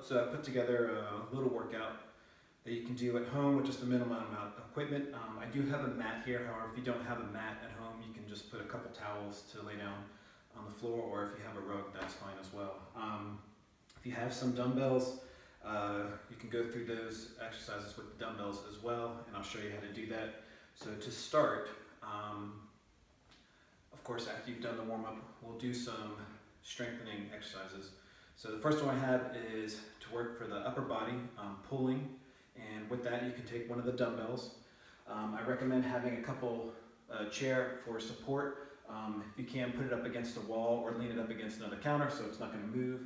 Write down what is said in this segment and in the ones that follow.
So I put together a little workout that you can do at home with just a minimal amount of equipment. I do have a mat here. However, if you don't have a mat at home, you can just put a couple towels to lay down on the floor, or if you have a rug, that's fine as well. If you have some dumbbells, you can go through those exercises with the dumbbells as well, and I'll show you how to do that. So to start, of course, after you've done the warm-up, we'll do some strengthening exercises. So the first one I have is to work for the upper body, pulling, and with that you can take one of the dumbbells. I recommend having a couple chair for support. If you can, put it up against a wall or lean it up against another counter so it's not going to move.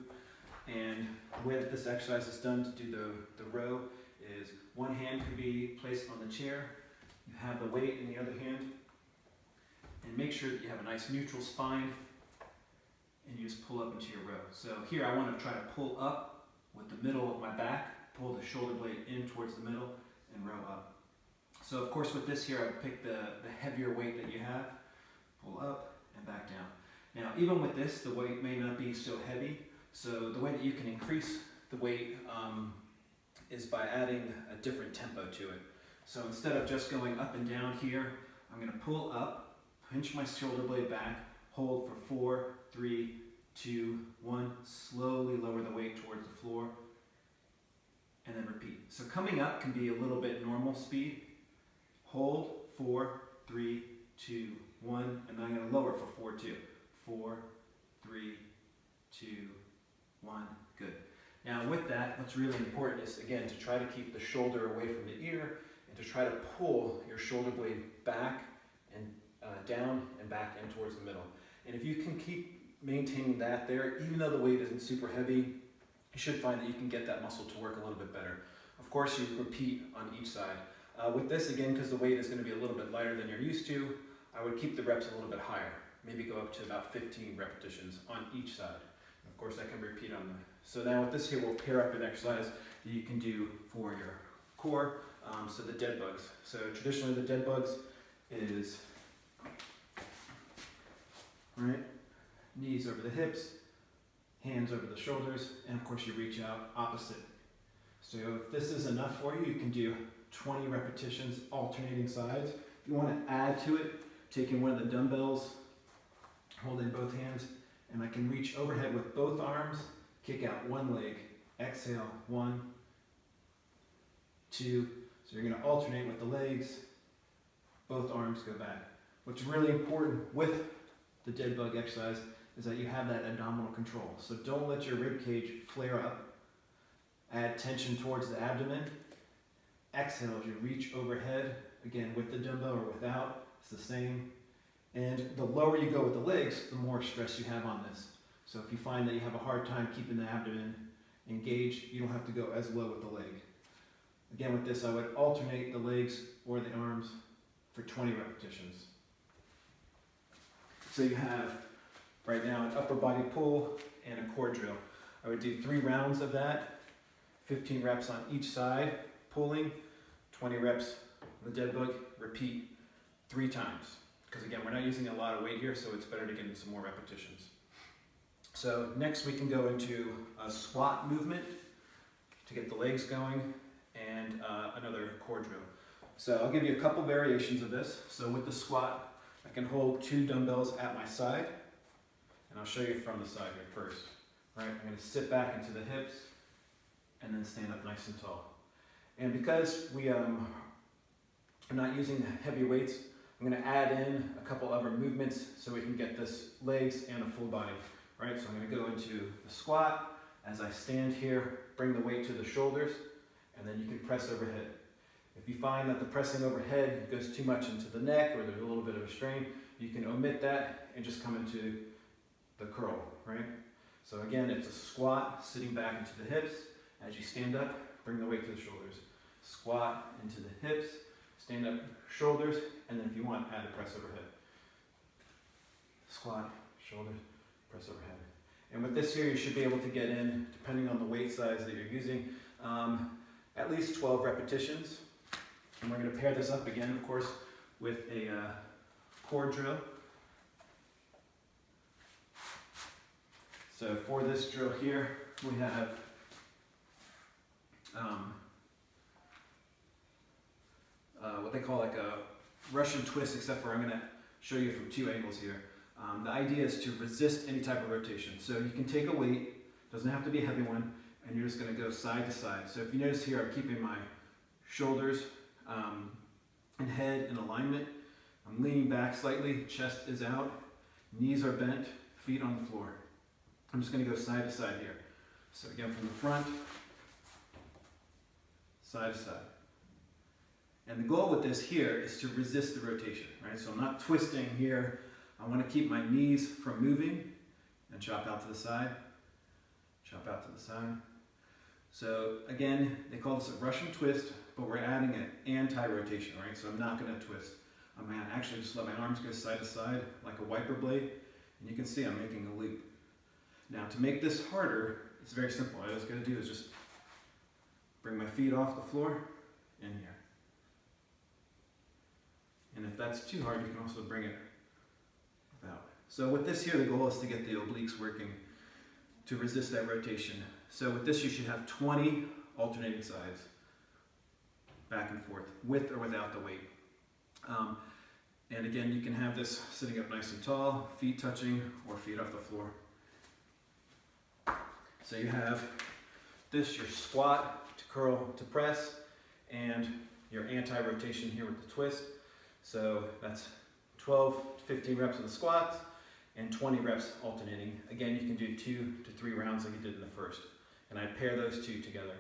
And the way that this exercise is done to do the row is one hand can be placed on the chair, you have the weight in the other hand, and make sure that you have a nice neutral spine, and you just pull up into your row. So here I want to try to pull up with the middle of my back, pull the shoulder blade in towards the middle, and row up. So of course with this here, I would pick the heavier weight that you have, pull up and back down. Now even with this, the weight may not be so heavy, so the way that you can increase the weight is by adding a different tempo to it. So instead of just going up and down here, I'm going to pull up, pinch my shoulder blade back, hold for 4, 3, 2, 1, slowly lower the weight towards the floor, and then repeat. So coming up can be a little bit normal speed. Hold, 4, 3, 2, 1, and then I'm going to lower for 4, 2. 4, 3, 2, 1, good. Now with that, what's really important is, again, to try to keep the shoulder away from the ear and to try to pull your shoulder blade back and down and back in towards the middle. And if you can keep maintaining that there, even though the weight isn't super heavy, you should find that you can get that muscle to work a little bit better. Of course, you repeat on each side. With this, again, because the weight is going to be a little bit lighter than you're used to, I would keep the reps a little bit higher. Maybe go up to about 15 repetitions on each side. Of course, I can repeat on them. So now with this here, we'll pair up an exercise that you can do for your core, so the dead bugs. So traditionally the dead bugs is, right, knees over the hips, hands over the shoulders, and of course you reach out opposite. So if this is enough for you, you can do 20 repetitions alternating sides. If you want to add to it, taking one of the dumbbells, hold in both hands, and I can reach overhead with both arms, kick out one leg, exhale, 1, 2. So you're going to alternate with the legs, both arms go back. What's really important with the dead bug exercise is that you have that abdominal control. So don't let your rib cage flare up. Add tension towards the abdomen. Exhale as you reach overhead, again with the dumbbell or without, it's the same. And the lower you go with the legs, the more stress you have on this. So if you find that you have a hard time keeping the abdomen engaged, you don't have to go as low with the leg. Again with this, I would alternate the legs or the arms for 20 repetitions. So you have right now an upper body pull and a core drill. I would do 3 rounds of that, 15 reps on each side, pulling, 20 reps on the dead bug, repeat 3 times. Because again, we're not using a lot of weight here, so it's better to get in some more repetitions. So next we can go into a squat movement to get the legs going, and another core drill. So I'll give you a couple variations of this. So with the squat, I can hold 2 dumbbells at my side, and I'll show you from the side here first. Right, I'm going to sit back into the hips, and then stand up nice and tall. And because we are not using heavy weights, I'm going to add in a couple other movements so we can get this legs and a full body. Right, so I'm going to go into the squat. As I stand here, bring the weight to the shoulders, and then you can press overhead. If you find that the pressing overhead goes too much into the neck or there's a little bit of a strain, you can omit that and just come into the curl, right? So again, it's a squat, sitting back into the hips. As you stand up, bring the weight to the shoulders. Squat into the hips, stand up, shoulders, and then if you want, add a press overhead. Squat, shoulders, press overhead. And with this here, you should be able to get in, depending on the weight size that you're using, at least 12 repetitions. And we're going to pair this up again, of course, with a core drill. So for this drill here, we have what they call like a Russian twist, except for I'm going to show you from two angles here. The idea is to resist any type of rotation. So you can take a weight, doesn't have to be a heavy one, and you're just going to go side to side. So if you notice here, I'm keeping my shoulders and head in alignment. I'm leaning back slightly, chest is out, knees are bent, feet on the floor. I'm just going to go side to side here. So again, from the front, side to side. And the goal with this here is to resist the rotation, right? So I'm not twisting here. I want to keep my knees from moving and chop out to the side, chop out to the side. So again, they call this a Russian twist, but we're adding an anti-rotation, right? So I'm not going to twist. I'm going to actually just let my arms go side to side like a wiper blade. And you can see I'm making a loop. Now to make this harder, it's very simple. All I was going to do is just bring my feet off the floor in here. And if that's too hard, you can also bring it without. So with this here, the goal is to get the obliques working to resist that rotation. So with this, you should have 20 alternating sides, back and forth, with or without the weight. And again, you can have this sitting up nice and tall, feet touching, or feet off the floor. So you have this, your squat, to curl, to press, and your anti-rotation here with the twist. So that's 12 to 15 reps of the squats and 20 reps alternating. Again, you can do 2 to 3 rounds like you did in the first. And I pair those two together.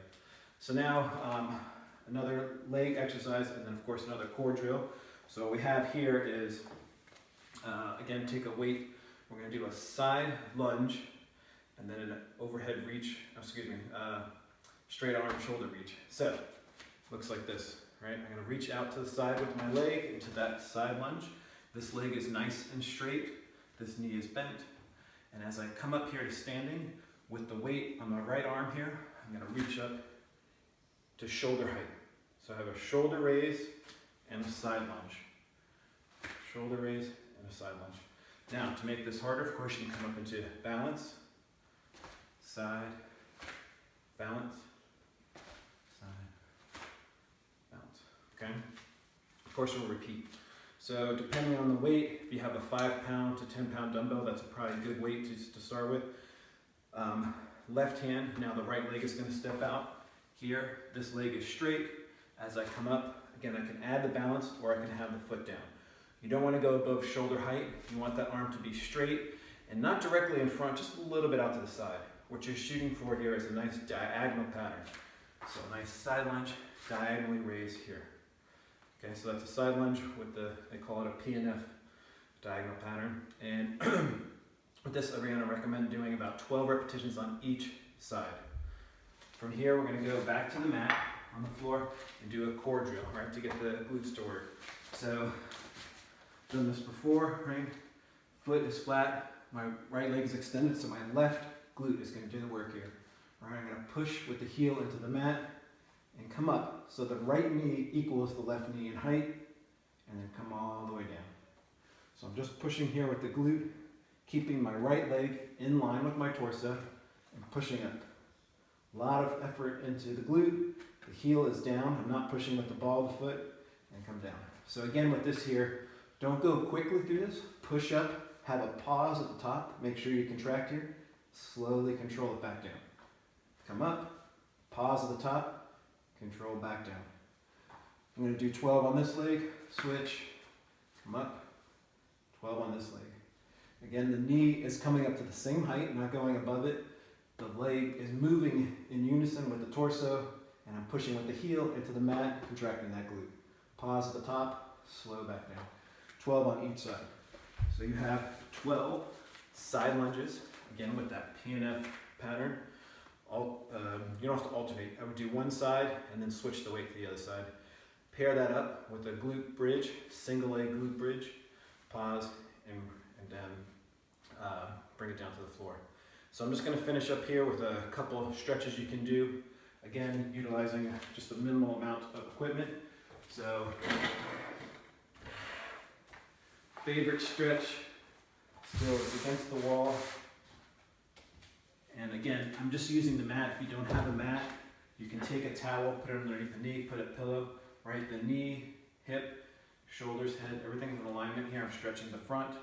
So now another leg exercise, and then of course another core drill. So what we have here is, again, take a weight. We're going to do a side lunge and then an overhead reach, straight arm shoulder reach. So, looks like this, right? I'm going to reach out to the side with my leg into that side lunge. This leg is nice and straight. This knee is bent. And as I come up here to standing, with the weight on my right arm here, I'm going to reach up to shoulder height. So I have a shoulder raise and a side lunge. Shoulder raise and a side lunge. Now, to make this harder, of course, you can come up into balance, side, balance, side, balance. Okay? Of course, we'll repeat. So depending on the weight, if you have a 5-pound to 10-pound dumbbell, that's probably a good weight to start with. Left hand, now the right leg is going to step out. Here, this leg is straight. As I come up, again, I can add the balance or I can have the foot down. You don't want to go above shoulder height. You want that arm to be straight and not directly in front, just a little bit out to the side. What you're shooting for here is a nice diagonal pattern. So a nice side lunge, diagonally raise here. Okay, so that's a side lunge with they call it a PNF diagonal pattern. And with this, I'm going to recommend doing about 12 repetitions on each side. From here, we're going to go back to the mat on the floor and do a core drill, right, to get the glutes to work. So, done this before, right? Foot is flat, my right leg is extended, so my left glute is going to do the work here. All right, I'm going to push with the heel into the mat and come up. So the right knee equals the left knee in height, and then come all the way down. So I'm just pushing here with the glute, keeping my right leg in line with my torso and pushing up. A lot of effort into the glute. The heel is down. I'm not pushing with the ball of the foot, and come down. So again, with this here, don't go quickly through this. Push up, have a pause at the top. Make sure you contract here. Slowly control it back down. Come up, pause at the top, control back down. I'm going to do 12 on this leg, switch, come up, 12 on this leg. Again, the knee is coming up to the same height, not going above it. The leg is moving in unison with the torso, and I'm pushing with the heel into the mat, contracting that glute. Pause at the top, slow back down. 12 on each side. So you have 12 side lunges, again with that PNF pattern. You don't have to alternate. I would do one side and then switch the weight to the other side. Pair that up with a glute bridge, single leg glute bridge. Pause and then bring it down to the floor. So I'm just going to finish up here with a couple stretches you can do. Again, utilizing just a minimal amount of equipment. So, favorite stretch, still is against the wall. And again, I'm just using the mat. If you don't have a mat, You can take a towel, put it underneath the knee, put a pillow, right? The knee, hip, shoulders, head, everything's in alignment here. I'm stretching the front.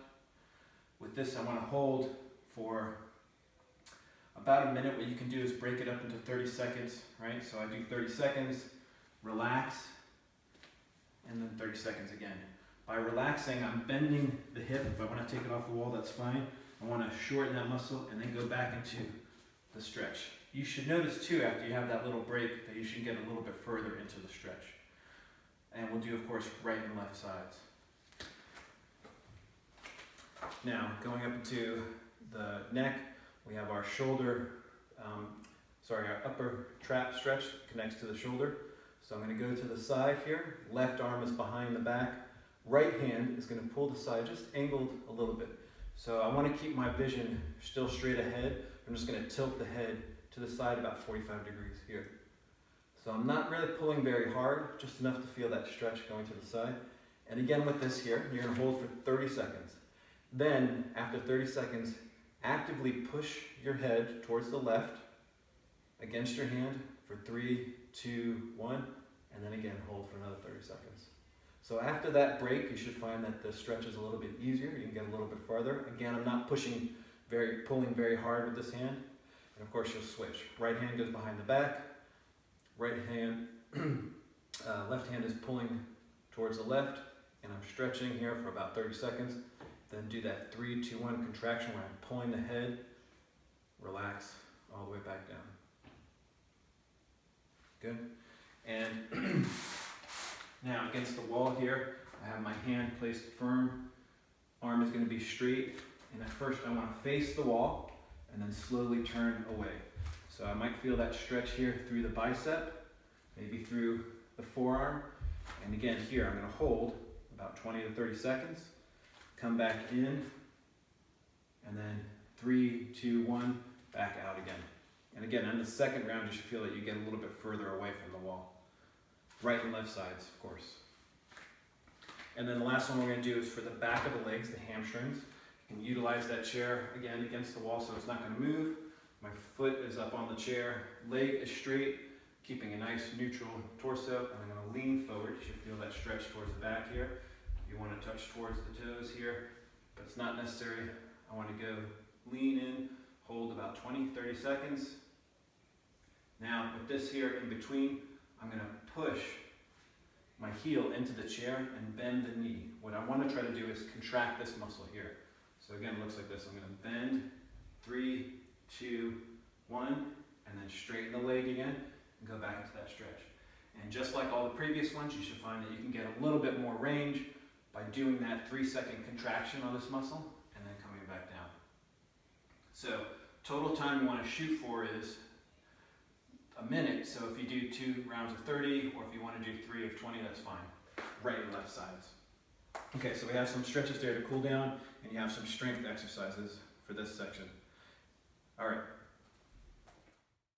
With this, I want to hold for about a minute. What you can do is break it up into 30 seconds, right? So I do 30 seconds, relax, and then 30 seconds again. By relaxing, I'm bending the hip. If I want to take it off the wall, that's fine. I want to shorten that muscle and then go back into the stretch. You should notice too, after you have that little break, that you should get a little bit further into the stretch. And we'll do, of course, right and left sides. Now, going up into the neck, we have our shoulder, our upper trap stretch connects to the shoulder. So I'm going to go to the side here. Left arm is behind the back. Right hand is going to pull the side, just angled a little bit. So I want to keep my vision still straight ahead. I'm just going to tilt the head to the side about 45 degrees here. So I'm not really pulling very hard, just enough to feel that stretch going to the side. And again with this here, you're going to hold for 30 seconds. Then, after 30 seconds, actively push your head towards the left against your hand for 3, 2, 1, and then again hold for another 30 seconds. So after that break, you should find that the stretch is a little bit easier. You can get a little bit farther. Again, I'm not pulling very hard with this hand. And of course, you'll switch. Right hand goes behind the back. Right hand, left hand is pulling towards the left, and I'm stretching here for about 30 seconds. Then do that 3, 2, 1 contraction where I'm pulling the head, relax all the way back down. Good. And now against the wall here, I have my hand placed firm. Arm is going to be straight. And at first I want to face the wall and then slowly turn away. So I might feel that stretch here through the bicep, maybe through the forearm. And again here, I'm going to hold about 20 to 30 seconds. Come back in, and then 3, 2, 1, back out again. And again, on the second round, you should feel that you get a little bit further away from the wall. Right and left sides, of course. And then the last one we're going to do is for the back of the legs, the hamstrings. You can utilize that chair, again, against the wall so it's not going to move. My foot is up on the chair, leg is straight, keeping a nice neutral torso. And I'm going to lean forward. You should feel that stretch towards the back here. You want to touch towards the toes here, but it's not necessary. I want to go lean in, hold about 20, 30 seconds. Now with this here in between, I'm going to push my heel into the chair and bend the knee. What I want to try to do is contract this muscle here. So again, it looks like this. I'm going to bend, 3, 2, 1, and then straighten the leg again and go back into that stretch. And just like all the previous ones, you should find that you can get a little bit more range by doing that 3-second contraction on this muscle and then coming back down. So total time you want to shoot for is a minute. So if you do 2 rounds of 30, or if you want to do 3 of 20, that's fine. Right and left sides. Okay, so we have some stretches there to cool down, and you have some strength exercises for this section. All right.